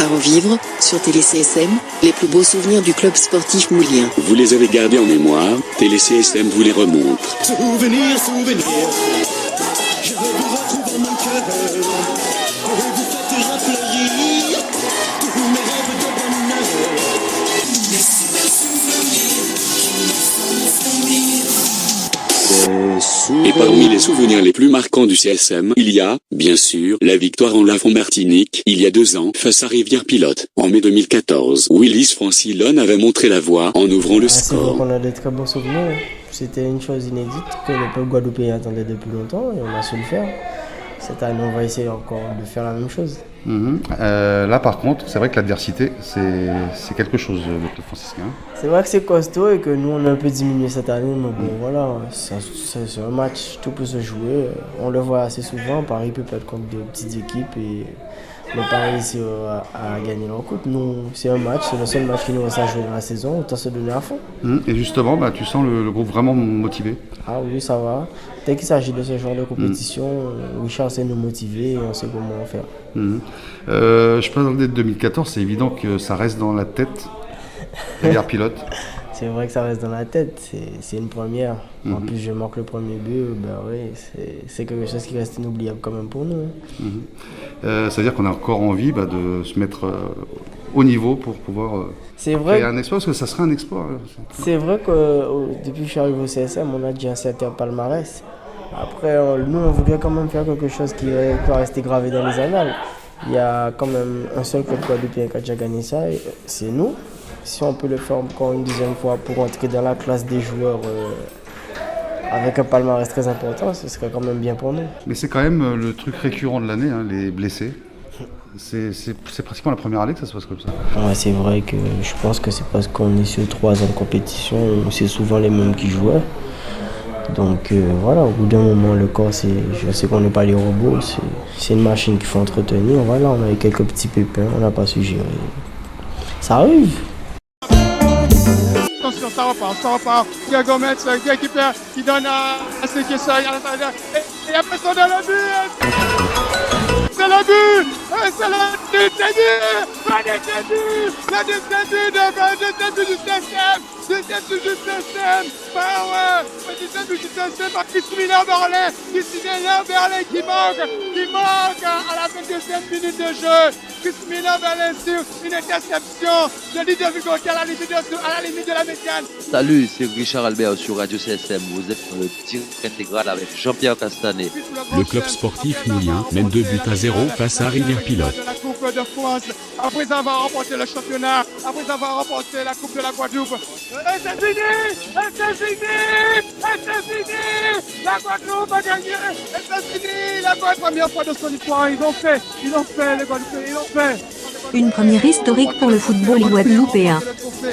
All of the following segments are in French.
revivre, sur TéléCSM, les plus beaux souvenirs du club sportif moulien. Vous les avez gardés en mémoire, TéléCSM vous les remontre. Souvenirs, souvenirs, je veux vous retrouver dans mon cœur, et vous faites rappeler tous mes rêves de bonheur. Les souvenirs. Et parmi les souvenirs les plus marquants du CSM, il y a, bien sûr, la victoire en Lafont-Martinique, il y a 2 ans, face à Rivière-Pilote. En mai 2014, Willis Francilon avait montré la voie en ouvrant le C'est score. vrai qu'on a des très bons souvenirs. C'était une chose inédite que le peuple guadeloupéen attendait depuis longtemps et on a su le faire. Cette année, on va essayer encore de faire la même chose. Là, par contre, c'est vrai que l'adversité, c'est quelque chose, le club franciscain. C'est vrai que c'est costaud et que nous, on a un peu diminué cette année, mais bon, voilà, c'est un match, tout peut se jouer. On le voit assez souvent, Paris peut perdre contre de petites équipes et le Paris réussit à gagner leur coupe. Nous, c'est un match, c'est le seul match qui nous reste à jouer dans la saison, autant se donner à fond. Et justement, tu sens le groupe vraiment motivé. Ah oui, ça va. Dès qu'il s'agit de ce genre de compétition, Richard sait nous motiver et on sait comment faire. Je parlais de 2014, c'est évident que ça reste dans la tête, Rivière-Pilote. C'est vrai que ça reste dans la tête, c'est une première. En plus, je marque le premier but, oui, c'est quelque chose qui reste inoubliable quand même pour nous. Ça veut dire qu'on a encore envie de se mettre au niveau pour pouvoir créer un exploit, parce que ça serait un exploit. C'est vrai que depuis que je suis arrivé au CSM, on a déjà un certain palmarès. Après, nous, on voudrait quand même faire quelque chose qui va rester gravé dans les annales. Il y a quand même un seul club guadeloupéen qui a déjà gagné ça, et c'est nous. Si on peut le faire encore une deuxième fois pour entrer dans la classe des joueurs avec un palmarès très important, ce serait quand même bien pour nous. Mais c'est quand même le truc récurrent de l'année, les blessés. C'est pratiquement la première année que ça se passe comme ça. Ouais, c'est vrai que je pense que c'est parce qu'on est sur 3 ans de compétition, c'est souvent les mêmes qui jouaient. Donc voilà, au bout d'un moment, le corps, je sais qu'on n'est pas des robots, c'est une machine qu'il faut entretenir. Voilà, on a eu quelques petits pépins, on n'a pas su gérer. Ça arrive. Attention, ça repart. Diego Gomez, qui perd, qui donne à ceux qui sont à l'intérieur. Et après, ça donne le but. C'est le but. C'est le deuxième but du CSM. Deuxième but du CSM. Deuxième but du CSM par Christophe Berlet. Christophe Berlet qui manque à la 22e minute de jeu. Christophe Berlet sur une interception de Ludovic Gauthier à la limite de la médiane. Salut, c'est Richard Albert sur Radio CSM. Vous êtes dans le tir intégral avec Jean-Pierre Castanet. Le club sportif moulien mène 2-0 face à Rivière-Pilote. La Coupe de France, après avoir remporté le championnat, après avoir remporté la Coupe de la Guadeloupe. Et c'est fini! La Guadeloupe a gagné! Et c'est fini! La première fois de son histoire, ils ont fait, les Guadeloupéens, ils l'ont fait! Une première historique pour le football guadeloupéen.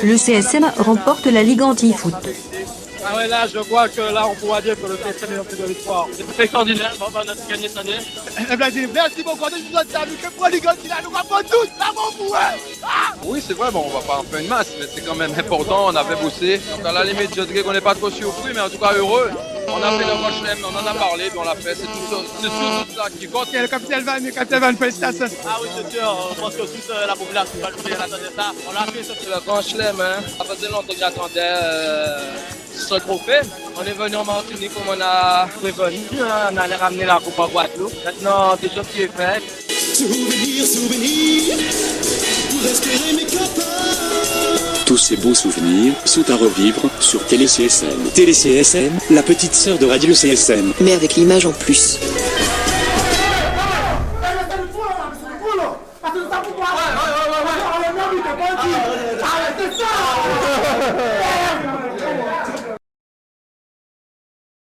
Le CSM remporte la Ligue anti-foot. Ah ouais, là, je vois que là, on pourra dire que le CSM est en fait de l'histoire. C'est très extraordinaire, on va gagner cette année. Merci beaucoup, je vous ai que pour les gars, nous avons tous, là, mon bouet. Oui, c'est vrai, on va pas en faire une masse, mais c'est quand même important, on avait bossé. Donc à la limite, je dirais qu'on n'est pas trop surpris, mais en tout cas heureux. On a fait le Roche-Lem, on en a parlé, puis on l'a fait, c'est surtout ça qui compte. Le capitaine Van, félicitations. Ah oui, c'est sûr, je pense que toute la population va jouer à ça. On l'a fait, c'est le Roche-Lem, ça faisait longtemps que j'attendais ce trophée. On est venu en Martinique comme on a prévenu, on allait ramener la coupe en Guadeloupe. Maintenant, c'est chose qui est faite. Souvenirs, pour espérer mes copains. Tous ces bons souvenirs sont à revivre sur TéléCSM. TéléCSM, la petite sœur de Radio CSM, mais avec l'image en plus.